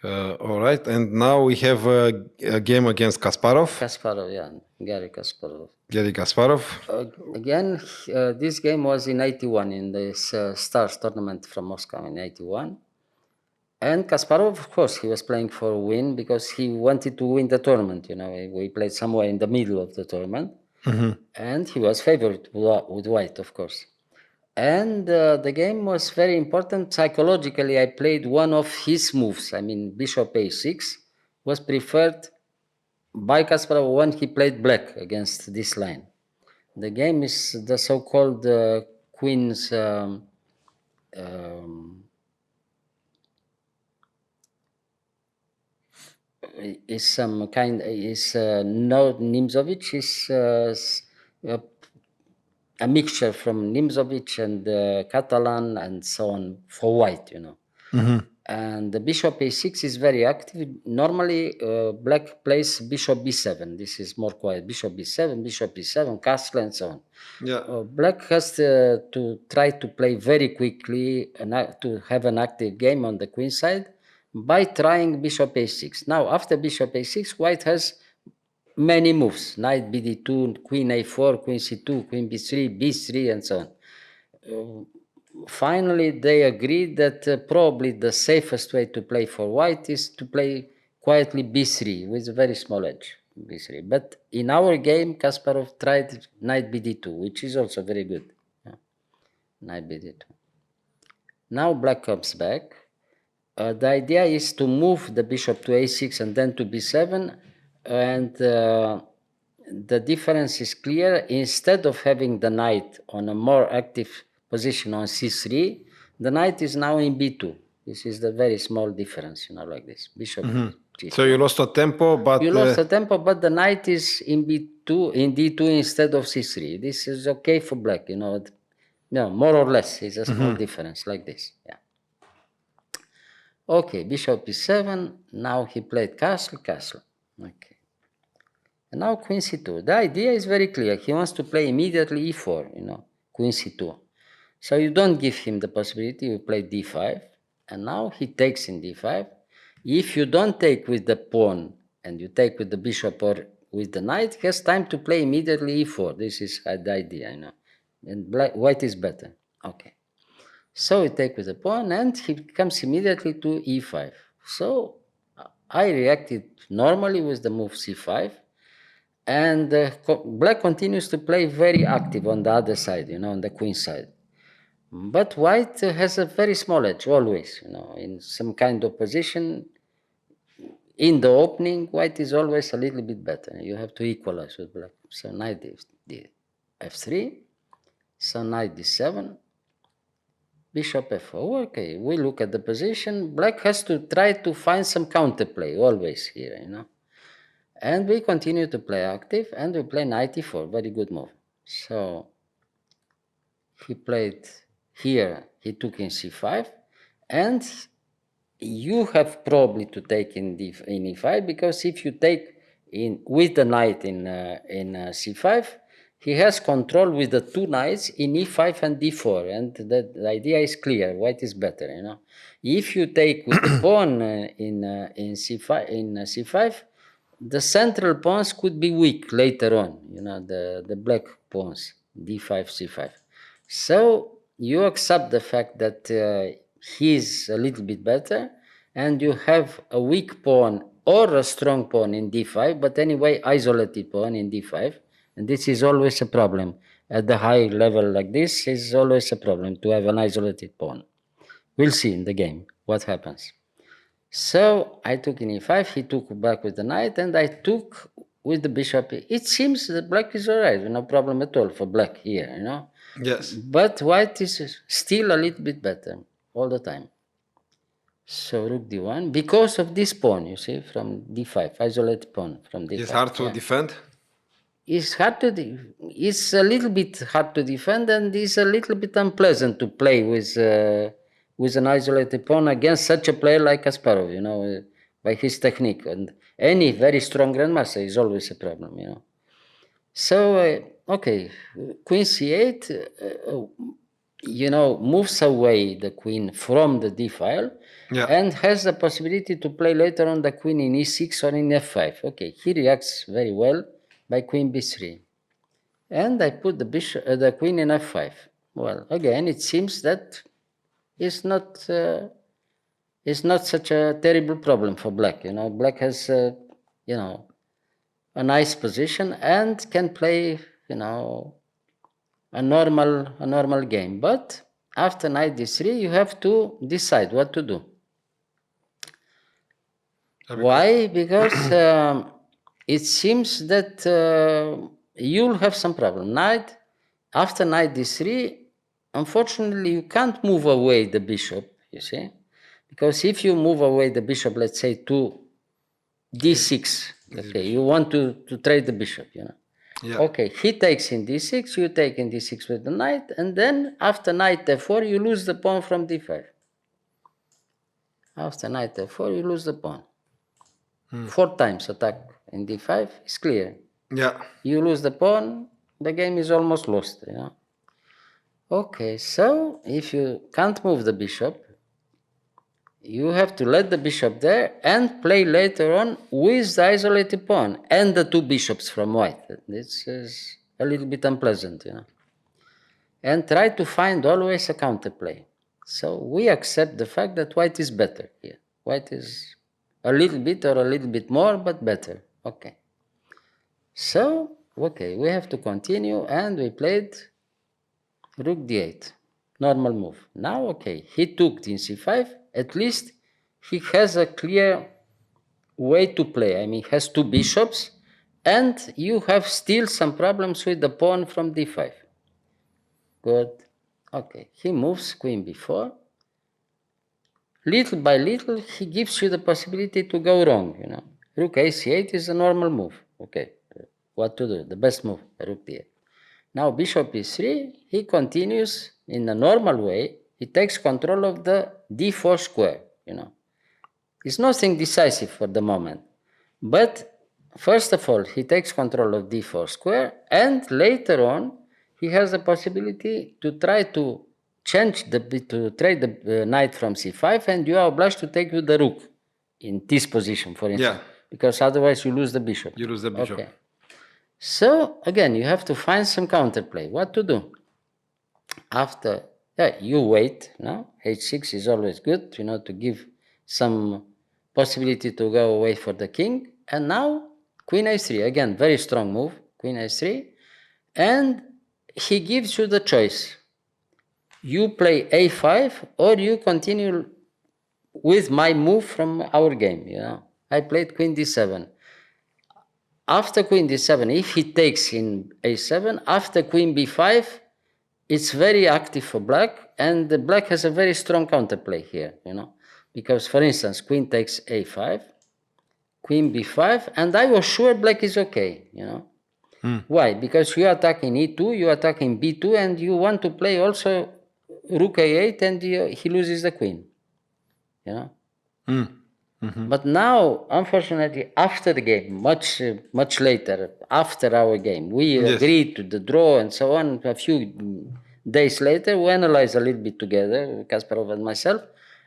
All right, and now we have a game against Kasparov. Kasparov, yeah, Garry Kasparov. Garry Kasparov. Again, this game was in 81 in this Stars tournament from Moscow in 81. And Kasparov, of course, he was playing for a win because he wanted to win the tournament. We played somewhere in the middle of the tournament. And he was favored with white, of course. And the game was very important. Psychologically, I played one of his moves. I mean, bishop a6 was preferred by Kasparov when he played black against this line. The game is the so-called queen's is some kind is no Nimzovich is a mixture from Nimzovich and Catalan and so on for white, And the bishop a6 is very active. Normally, black plays bishop b7. This is more quiet. Bishop b7, castle, and so on. Yeah. Black has to try to play very quickly and to have an active game on the queen side by trying bishop a6. Now, after bishop a6, white has many moves. Knight bd2, queen a4, queen c2, queen b3, b3, and so on. Finally, they agreed that probably the safest way to play for white is to play quietly b3 with a very small edge, b3. But in our game, Kasparov tried knight bd2, which is also very good. Knight bd2. Now black comes back. The idea is to move the bishop to a6 and then to b7, and the difference is clear. Instead of having the knight on a more active position on c3, the knight is now in b2. This is the very small difference, like this. Bishop. So you lost a tempo, but you lost a tempo, but the knight is in b2, in d2 instead of c3. This is okay for black, more or less. It's a small difference like this. Yeah. Okay, bishop b7. Now he played castle. Okay. And now queen c2. The idea is very clear. He wants to play immediately e4, queen c2. So you don't give him the possibility. You play d5. And now he takes in d5. If you don't take with the pawn and you take with the bishop or with the knight, he has time to play immediately e4. This is the idea, And white is better. Okay. So we take with the pawn and he comes immediately to e5. So I reacted normally with the move c5. And black continues to play very active on the other side, on the queen side. But white has a very small edge always, in some kind of position. In the opening, white is always a little bit better. You have to equalize with black. So knight f3, so knight d7, bishop f4. Okay, we look at the position. Black has to try to find some counterplay always here, And we continue to play active, and we play knight e4. Very good move. So he played here, he took in c5, and you have probably to take in e5, because if you take in with the knight in c5, he has control with the two knights in e5 and d4, and the idea is clear. White is better, If you take with the pawn in c5, the central pawns could be weak later on. The black pawns d5, c5. So you accept the fact that he's a little bit better, and you have a weak pawn or a strong pawn in d5, but anyway, isolated pawn in d5, and this is always a problem. At the high level like this, is always a problem to have an isolated pawn. We'll see in the game what happens. So I took in e5, he took back with the knight, and I took with the bishop. It seems that black is all right, no problem at all for black here, Yes. But white is still a little bit better all the time. So rook d1, because of this pawn, you see, from d5, isolated pawn from d5. It's hard to defend? It's it's a little bit hard to defend, and it's a little bit unpleasant to play with an isolated pawn against such a player like Kasparov, by his technique. And any very strong grandmaster is always a problem, So, okay, queen c8. moves away the queen from the d file Yeah. and has the possibility to play later on the queen in e6 or in f5. Okay, he reacts very well by queen b3. And I put the queen in f5. Well, again, it seems that it's not such a terrible problem for black. Black has a nice position and can play a normal game. But after knight d3, you have to decide what to do. Why? Because it seems that you'll have some problem. After knight d3, unfortunately, you can't move away the bishop, you see. Because if you move away the bishop, let's say to d6, okay, you want to trade the bishop, Yeah. Okay, he takes in d6, you take in d6 with the knight, and then after knight f4, you lose the pawn from d5. After knight f4, you lose the pawn. 4 times attack in d5 is clear. Yeah. You lose the pawn, the game is almost lost. Okay, so if you can't move the bishop, you have to let the bishop there and play later on with the isolated pawn and the 2 bishops from white. This is a little bit unpleasant, And try to find always a counterplay. So we accept the fact that white is better here. White is a little bit or a little bit more, but better. Okay. So, okay, we have to continue, and we played rook d8. Normal move. Now, okay, he took in c5. At least he has a clear way to play. I mean, he has 2 bishops, and you have still some problems with the pawn from d5. Good. Okay, he moves queen b4. Little by little, he gives you the possibility to go wrong, Rook ac8 is a normal move. Okay, what to do? The best move, rook d8. Now bishop e3, he continues in a normal way. He takes control of the d4 square, It's nothing decisive for the moment. But first of all, he takes control of d4 square, and later on, he has the possibility to try to to trade the knight from c5, and you are obliged to take with the rook in this position, for instance. Yeah. Because otherwise you lose the bishop. You lose the bishop. Okay. So again, you have to find some counterplay. What to do? After you wait. Now h6 is always good, to give some possibility to go away for the king. And now queen a3, again, very strong move, queen a3. And he gives you the choice. You play a5 or you continue with my move from our game, I played queen d7. After queen d7, if he takes in a7, after queen b5, it's very active for black, and the black has a very strong counterplay here, because, for instance, queen takes a5, queen b5, and I was sure black is okay, Why? Because you attack in e2, you attack in b2, and you want to play also rook a8, and he loses the queen, But now, unfortunately, after the game, much later, after our game, we agreed to the draw and so on. A few days later, we analyzed a little bit together, Kasparov and myself,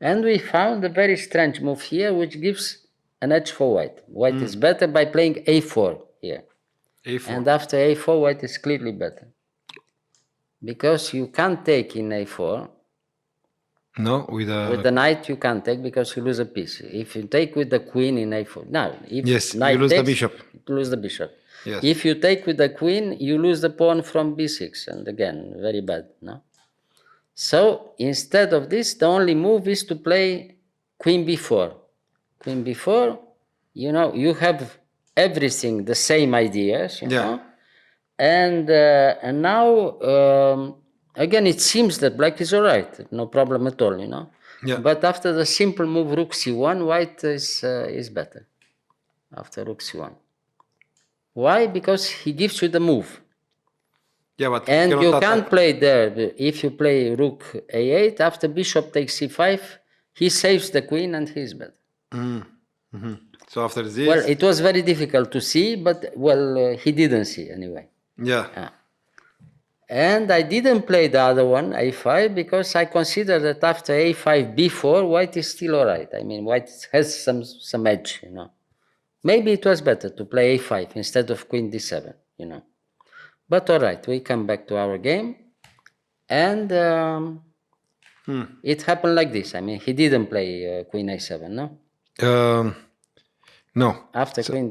and we found a very strange move here, which gives an edge for white. White is better by playing a4 here. A4. And after a4, white is clearly better. Because you can't take in a4. No, with the knight you can't take because you lose a piece. If you take with the queen in a4, now if knight you lose the bishop. You lose the bishop. Yes. If you take with the queen, you lose the pawn from b6, and again, very bad. No. So instead of this, the only move is to play queen b4. Queen b4, you have everything the same ideas. You know? And now. Again, it seems that black is all right, no problem at all, Yeah. But after the simple move rook c1, white is better. After rook c1. Why? Because he gives you the move. Yeah, but and you can't play there. If you play rook a8, after bishop takes c5, he saves the queen and he's better. So after this... Well, it was very difficult to see, but, he didn't see anyway. Yeah. And I didn't play the other one, a5, because I consider that after a5, b4, white is still all right. I mean, white has some edge, you know. Maybe it was better to play a5 instead of queen d7, you know. But all right, we come back to our game. And it happened like this. I mean, he didn't play queen a7, no? No. After queen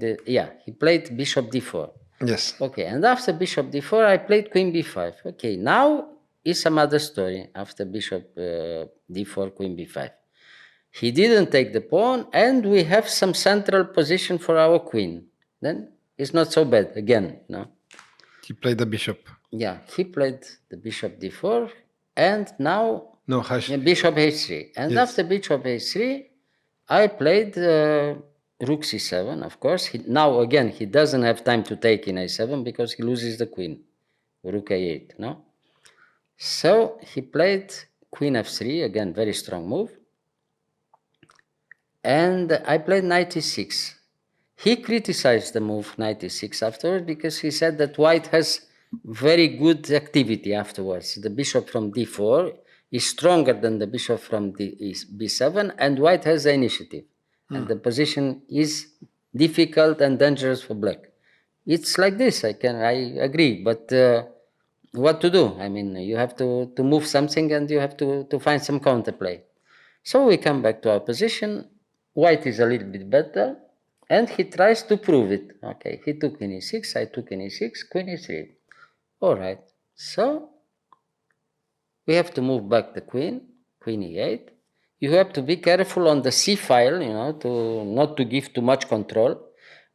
he played bishop d4. Yes. Okay, and after bishop d4, I played queen b5. Okay, now is some other story after bishop d4, queen b5. He didn't take the pawn, and we have some central position for our queen. Then it's not so bad again, no? He played the bishop. Yeah, he played the bishop d4, and now No, bishop h3. And Yes. after bishop h3, I played rook c7, of course. Now, again, he doesn't have time to take in a7 because he loses the queen. Rook a8, no? So he played queen f3, again, very strong move. And I played knight e6. He criticized the move knight e6 afterwards because he said that white has very good activity afterwards. The bishop from d4 is stronger than the bishop from b7, and white has the initiative. And the position is difficult and dangerous for black. It's like this, I agree, but what to do? I mean, you have to move something and you have to find some counterplay. So we come back to our position. White is a little bit better, and he tries to prove it. Okay, he took in e6, I took in e6, queen e3. All right, so we have to move back the queen, queen e8. You have to be careful on the c file, you know, to not to give too much control.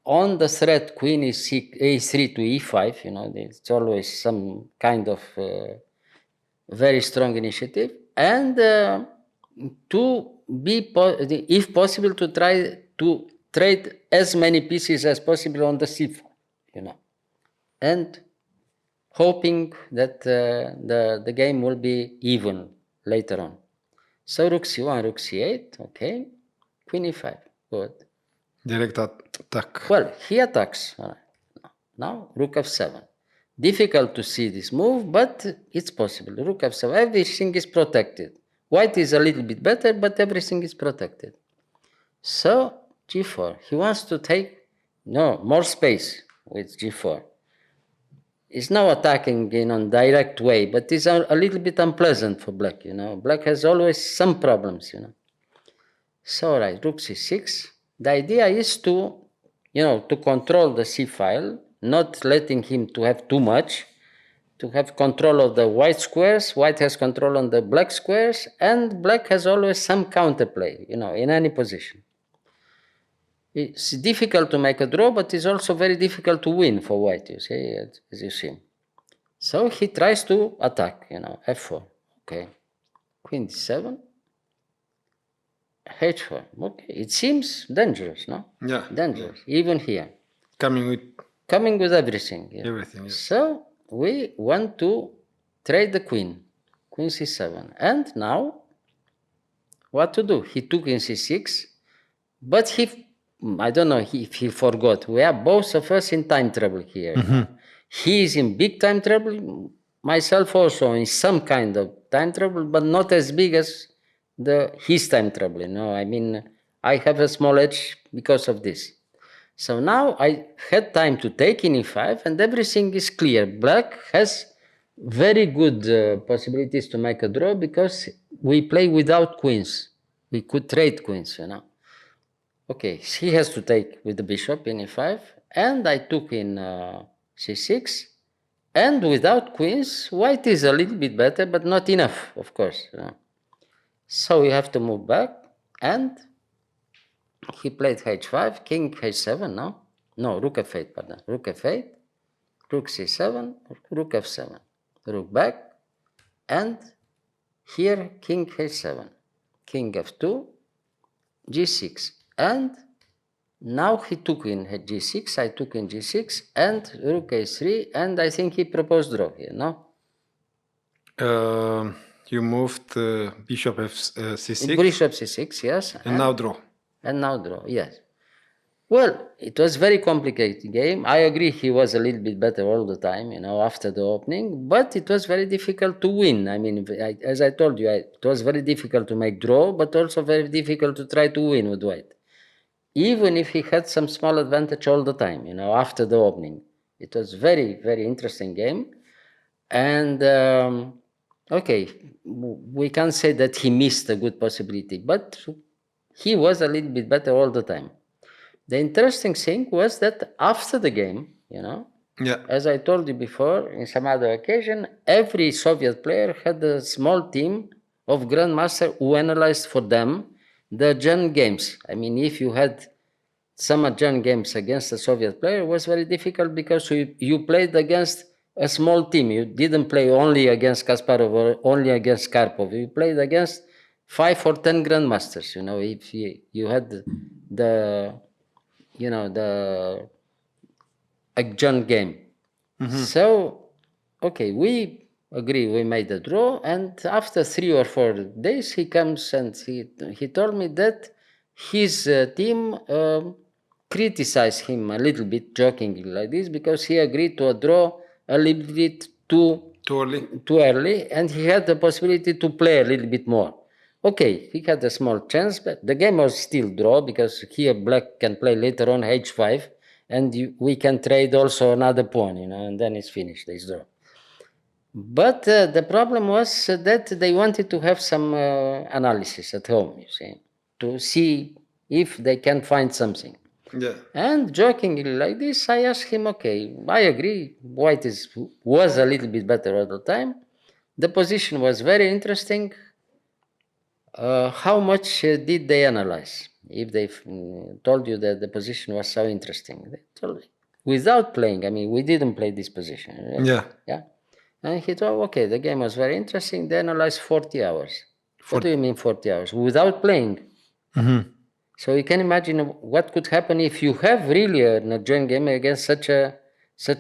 On the thread queen e6, a3 to e5, you know, it's always some kind of very strong initiative. And to be, if possible, to try to trade as many pieces as possible on the c file, you know, and hoping that the game will be even later on. So rook c1, rook c8, okay, queen e5, good. Direct attack. Well, he attacks. All right. Now rook f7. Difficult to see this move, but it's possible. Rook f7, everything is protected. White is a little bit better, but everything is protected. So g4, he wants to take more space with g4. It's now attacking in a direct way, but it's a little bit unpleasant for black, you know. Black has always some problems, you know. So, all right, rook c6. The idea is to, you know, to control the c file, not letting him to have too much, to have control of the white squares. White has control on the black squares, and black has always some counterplay, you know, in any position. It's difficult to make a draw, but it's also very difficult to win for white, you see, as you see. So he tries to attack, you know, f4. Okay. Queen d7. h4. Okay. It seems dangerous, no? Yeah. Dangerous, even here. Coming with everything. Yeah. everything. Yes. So we want to trade the queen. Queen c7. And now, what to do? He took in c6, but I don't know if he forgot. We are both of us in time trouble here. He is in big time trouble. Myself also in some kind of time trouble, but not as big as his time trouble. You know, I mean, I have a small edge because of this. So now I had time to take in e5, and everything is clear. Black has very good possibilities to make a draw because we play without queens. We could trade queens, you know. Okay, he has to take with the bishop in e5, and I took in c6, and without queens, white is a little bit better, but not enough, of course. So we have to move back, and he played h5, king h7, no? No, rook f8, pardon. Rook f8, rook c7, rook f7, rook back, and here king h7, king f2, g6, and now he took in g6, I took in g6, and rook a3, and I think he proposed draw here, no? You moved bishop c6. Bishop c6, yes. And now draw. And now draw, yes. Well, it was very complicated game. I agree he was a little bit better all the time, after the opening, but it was very difficult to win. I mean, as I told you, it was very difficult to make draw, but also very difficult to try to win with white. Even if he had some small advantage all the time, after the opening. It was very, very interesting game. And okay, we can't say that he missed a good possibility, but he was a little bit better all the time. The interesting thing was that after the game, Yeah. as I told you before, in some other occasion, every Soviet player had a small team of grandmaster who analyzed for them the Gen games. I mean, if you had some Gen games against a Soviet player, it was very difficult because you played against a small team. You didn't play only against Kasparov or only against Karpov. You played against 5 or 10 grandmasters. If you had the the Gen game. So, okay, we agree we made a draw, and after 3 or 4 days, he comes and he told me that his team criticized him a little bit, jokingly like this, because he agreed to a draw a little bit Too early. too early, and he had the possibility to play a little bit more. Okay, he had a small chance, but the game was still draw because here black can play later on h5, and we can trade also another pawn, and then it's finished, it's draw. But the problem was that they wanted to have some analysis at home, to see if they can find something. Yeah. And jokingly like this, I asked him, okay, I agree, white was a little bit better at the time. The position was very interesting. How much did they analyze? If they told you that the position was so interesting, they told me. Without playing, I mean, we didn't play this position. Right? Yeah. Yeah. And he told, okay, the game was very interesting. They analyzed 40 hours. What do you mean 40 hours? Without playing. So you can imagine what could happen if you have really a joint game against such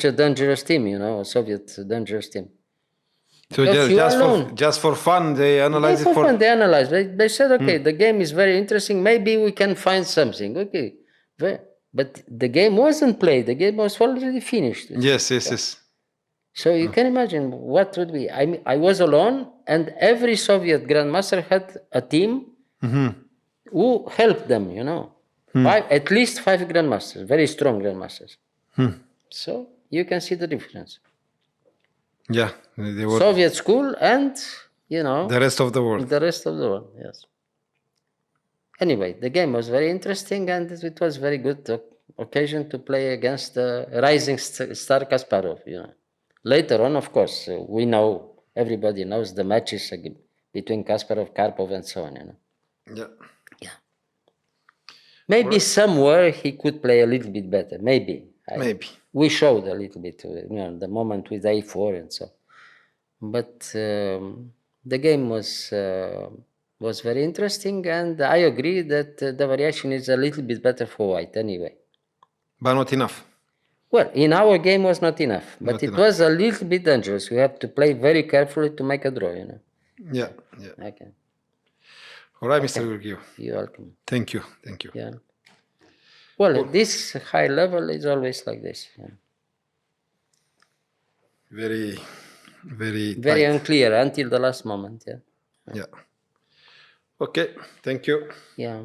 a dangerous team, a Soviet dangerous team. So Because you are alone. just for fun, they analyze it for Fun. They analyzed. They said, okay, the game is very interesting. Maybe we can find something. Okay. But the game wasn't played. The game was already finished. Yes, yes, yes. So you can imagine what would be. I was alone, and every Soviet grandmaster had a team who helped them, at least 5 grandmasters, very strong grandmasters. So you can see the difference. Yeah, they were Soviet school and, the rest of the world. the rest of the world, yes. Anyway, the game was very interesting, and it was very good occasion to play against the rising star Kasparov, Later on, of course, everybody knows the matches between Kasparov, Karpov, and so on, Yeah. Yeah. Maybe somewhere he could play a little bit better. Maybe. Maybe. We showed a little bit, the moment with A4 and so. But the game was very interesting, and I agree that the variation is a little bit better for white anyway. But not enough. Well, in our game was not enough, but it was a little bit dangerous. You have to play very carefully to make a draw, Yeah, yeah. Okay. All right, Mr. Gheorghiu. You're welcome. Thank you. Yeah. Well, this high level is always like this. Yeah. Very, very Very tight. unclear until the last moment. Yeah. Yeah. Okay. Thank you. Yeah.